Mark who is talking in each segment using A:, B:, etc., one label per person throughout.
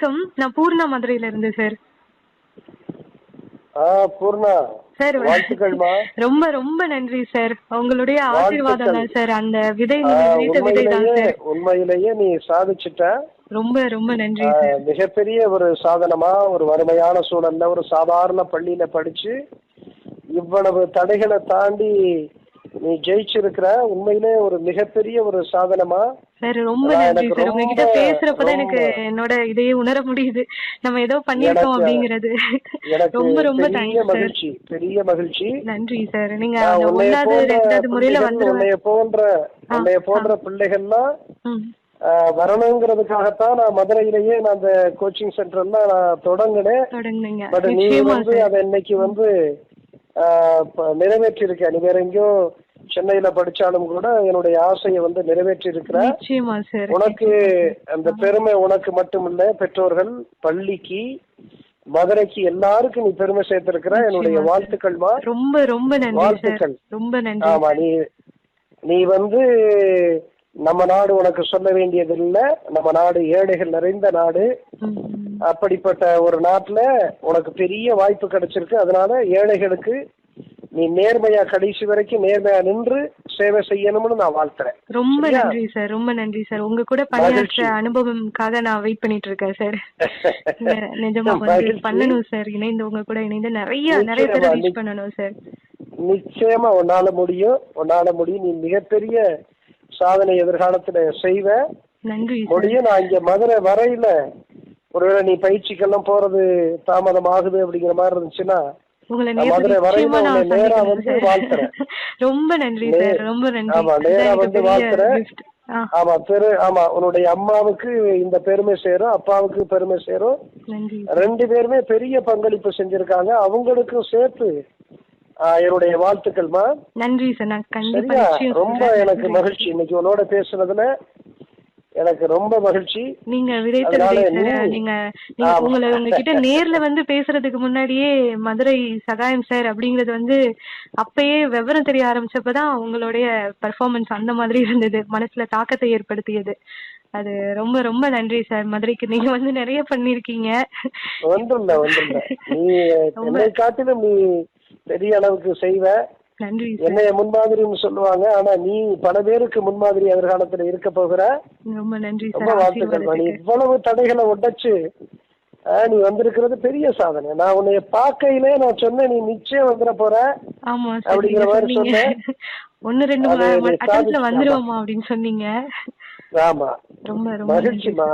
A: வணக்கம். நான் பூர்ணா மதுரையில இருந்து சார்.
B: பூர்ணா
A: சார்
B: வாழ்த்துக்கள்மா.
A: ரொம்ப ரொம்ப நன்றி சார். உங்களுடைய ஆசீர்வாதம் தான் சார். அந்த விதை விதை தான் சார்.
B: உண்மையிலேயே நீ சாதிச்சுட்ட.
A: ரொம்ப ரொம்ப நன்றி சார்.
B: மிகப்பெரிய ஒரு சாதனமா, ஒரு வறுமையான சூழல்ல ஒரு சாதாரண பள்ளியில படிச்சு இவ்வளவு தடைகளை தாண்டி நீ ஜெயிச்சிருக்கிற. உண்மையிலே ஒரு மிகப்பெரிய ஒரு சாதனமா
A: சார். ரொம்ப நன்றி சார். உங்ககிட்ட பேசுறப்பதான் எனக்கு என்னோட இதையே உணர முடியுது. நம்ம ஏதோ பண்ணிருக்கோம் அப்படிங்கிறது. ரொம்ப ரொம்ப
B: மகிழ்ச்சி, பெரிய மகிழ்ச்சி.
A: நன்றி சார். நீங்க ஒன்னாவது ரெண்டாவது முறையில வந்து
B: உன்னைய போன்ற பிள்ளைகள்லாம் வரணுங்கிறதுக்காகத்தான் நான் மதுரையிலேயே நான் அந்த கோச்சிங் சென்டர்லாம் நான் தொடங்கினேன். பட் நீ வந்து அதை இன்னைக்கு வந்து நிறைவேற்றி இருக்க. நீ வேற எங்கேயோ சென்னையில படிச்சாலும் கூட என்னுடைய ஆசையை வந்து நிறைவேற்றி இருக்கிற. உனக்கு அந்த பெருமை உனக்கு மட்டுமில்ல, பெற்றோர்கள், பள்ளிக்கு, மதுரைக்கு எல்லாருக்கும் நீ பெருமை சேர்த்திருக்கிற. என்னுடைய வாழ்த்துக்கள்மா.
A: ரொம்ப ரொம்ப நன்றி. வாழ்த்துக்கள். ரொம்ப நன்றி.
B: ஆமா, நீ வந்து நம்ம நாடு உனக்கு சொல்ல வேண்டியது இல்ல. நம்ம நாடு ஏழைகள் நிறைந்த நாடு. அப்படிப்பட்ட ஒரு நாட்டுல உனக்கு பெரிய வாய்ப்பு கிடைச்சிருக்கு. அதனால ஏழைகளுக்கு நீ நேர்மையா, கடைசி வரைக்கும் நேர்மையா நின்று சேவை செய்யணும்னு நான் வாழ்த்துறேன்.
A: ரொம்ப நன்றி சார். ரொம்ப நன்றி சார். உங்க கூட பணியாற்ற அனுபவம்காக நான் வெயிட் பண்ணிட்டு இருக்கேன் சார். நிஜமா வந்து பண்ணணும் சார். இணைந்து உங்க கூட இணைந்து நிறைய பேர் ரீச் பண்ணணும் சார்.
B: நிச்சயமா உன்னால முடியும். நீ மிகப்பெரிய சாதனை எதிர்காலத்துல செய்வ.
A: நன்றி
B: முடியும். நான் இங்க மதுரை வரையில ஒருவேளை நீ பயிற்சிக்கெல்லாம் போறது தாமதம் ஆகுது அப்படிங்கிற மாதிரி இருந்துச்சுன்னா மதுரை வரையில நேரா வந்து வாழ்த்துறேன்.
A: ரொம்ப நன்றி சார். ரொம்ப நன்றி.
B: ஆமா, நேரா வந்து வாழ்த்துறேன். ஆமா, உன்னுடைய அம்மாவுக்கு இந்த பெருமை சேரும், அப்பாவுக்கு பெருமை சேரும். ரெண்டு பேருமே பெரிய பங்களிப்பு செஞ்சிருக்காங்க. அவங்களுக்கும் சேர்த்து என்னுடைய வாழ்த்துக்கள்மா.
A: நன்றி சார்.
B: சரியா? ரொம்ப எனக்கு மகிழ்ச்சி இன்னைக்கு உன்னோட பேசுனதுல. எனக்கு ரொம்ப மகிழ்ச்சி.
A: நீங்க உங்ககிட்ட நேர்ல வந்து பேசுறதுக்கு முன்னாடியே மதுரை சகாயம் சார் அப்படிங்கறது வந்து அப்பயே விவரம் தெரிய ஆரம்பிச்சப்பதான் உங்களுடைய பெர்ஃபார்மன்ஸ் அந்த மாதிரி இருந்தது. மனசுல தாக்கத்தை ஏற்படுத்தியது. அது ரொம்ப ரொம்ப நன்றி சார். மதுரைக்கு நீங்க வந்து நிறைய பண்ணிருக்கீங்க.
B: ஒன்றும் இல்ல. நீ காட்டிலும் நீ பெரிய அளவுக்கு செய்வ. என்னைய முன்மாதிரின்னு சொல்லுவாங்க. ஆனா நீ பல பேருக்கு முன்மாதிரி எதிர்காலத்துல இருக்க போகிற.
A: ரொம்ப நன்றி.
B: ரொம்ப வாழ்த்துக்கள். நீ இவ்வளவு தடைகளை உடைச்சு நீ வந்திருக்கிறது பெரிய சாதனை. நான் உன்னைய பார்க்கையிலே நான் சொன்னேன், நீ நிச்சயம் வந்துட போற அப்படிங்கிற மாதிரி சொன்னேன்.
A: 1-2 அட்டெம்ப்ட்ல வந்துருவோமா அப்படின்னு சொன்னீங்க.
B: ஆமா, ரொம்ப மகிழ்ச்சிமா.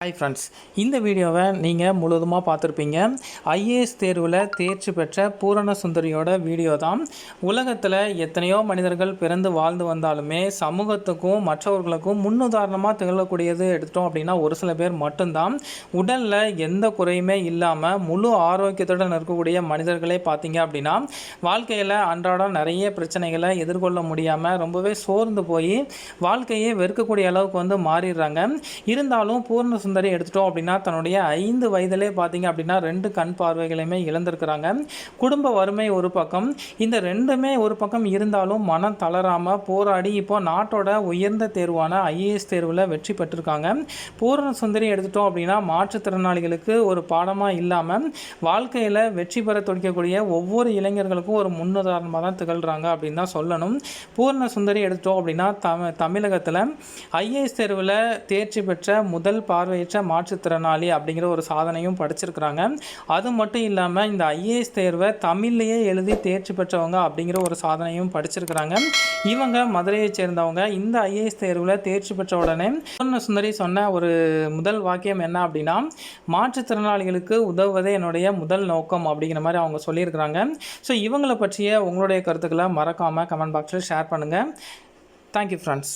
C: ஹாய் ஃப்ரெண்ட்ஸ், இந்த வீடியோவை நீங்கள் முழுவதுமாக பார்த்துருப்பீங்க. ஐஏஎஸ் தேர்வில் தேர்ச்சி பெற்ற பூரண சுந்தரியோட வீடியோ தான். உலகத்தில் எத்தனையோ மனிதர்கள் பிறந்து வாழ்ந்து வந்தாலுமே சமூகத்துக்கும் மற்றவர்களுக்கும் முன்னுதாரணமாக திகழக்கூடியது எடுத்துட்டோம் அப்படின்னா ஒரு சில பேர் மட்டும்தான். உடலில் எந்த குறையுமே இல்லாமல் முழு ஆரோக்கியத்துடன் இருக்கக்கூடிய மனிதர்களே பார்த்தீங்க அப்படின்னா வாழ்க்கையில் அன்றாடம் நிறைய பிரச்சனைகளை எதிர்கொள்ள முடியாமல் ரொம்பவே சோர்ந்து போய் வாழ்க்கையை வெறுக்கக்கூடிய அளவுக்கு வந்து மாறிடுறாங்க. இருந்தாலும் பூரண சுந்தரி எடுத்துட்டோம் அப்படின்னா தன்னுடைய 5 வயதிலே பார்த்தீங்க அப்படின்னா 2 கண் பார்வைகளையுமே இழந்திருக்கிறாங்க. குடும்ப வறுமை ஒரு பக்கம், இந்த ரெண்டுமே ஒரு பக்கம் இருந்தாலும் மனம் தளராமல் போராடி இப்போ நாட்டோட உயர்ந்த தேர்வான ஐஏஎஸ் தேர்வில் வெற்றி பெற்றிருக்காங்க. பூரண சுந்தரி எடுத்துட்டோம் அப்படின்னா மாற்றுத்திறனாளிகளுக்கு ஒரு பாடமாக இல்லாமல் வாழ்க்கையில் வெற்றி பெற துடிக்கக்கூடிய ஒவ்வொரு இளைஞர்களுக்கும் ஒரு முன்னுதாரணமாக தான் திகழ்கிறாங்க அப்படின்னு தான் சொல்லணும். பூரண சுந்தரி எடுத்துட்டோம் அப்படின்னா தமிழகத்தில் ஐஏஎஸ் தேர்வில் தேர்ச்சி பெற்ற முதல் பார்வையற்ற மாற்றுத்திறனாளி அப்படிங்கிற ஒரு சாதனையும் படிச்சிருக்கிறாங்க. அது மட்டும் இல்லாமல் இந்த ஐஏஎஸ் தேர்வை தமிழ்லேயே எழுதி தேர்ச்சி பெற்றவங்க அப்படிங்கிற ஒரு சாதனையும் படிச்சிருக்கிறாங்க. இவங்க மதுரையை சேர்ந்தவங்க. இந்த ஐஏஎஸ் தேர்வில் தேர்ச்சி பெற்ற உடனே பூரண சுந்தரி சொன்ன ஒரு முதல் வாக்கியம் என்ன அப்படின்னா, மாற்றுத்திறனாளிகளுக்கு உதவுவதே என்னுடைய முதல் நோக்கம் அப்படிங்கிற மாதிரி அவங்க சொல்லியிருக்கிறாங்க. ஸோ இவங்களை பற்றிய உங்களுடைய கருத்துக்களை மறக்காமல் கமெண்ட் பாக்ஸில் ஷேர் பண்ணுங்கள். Thank you friends.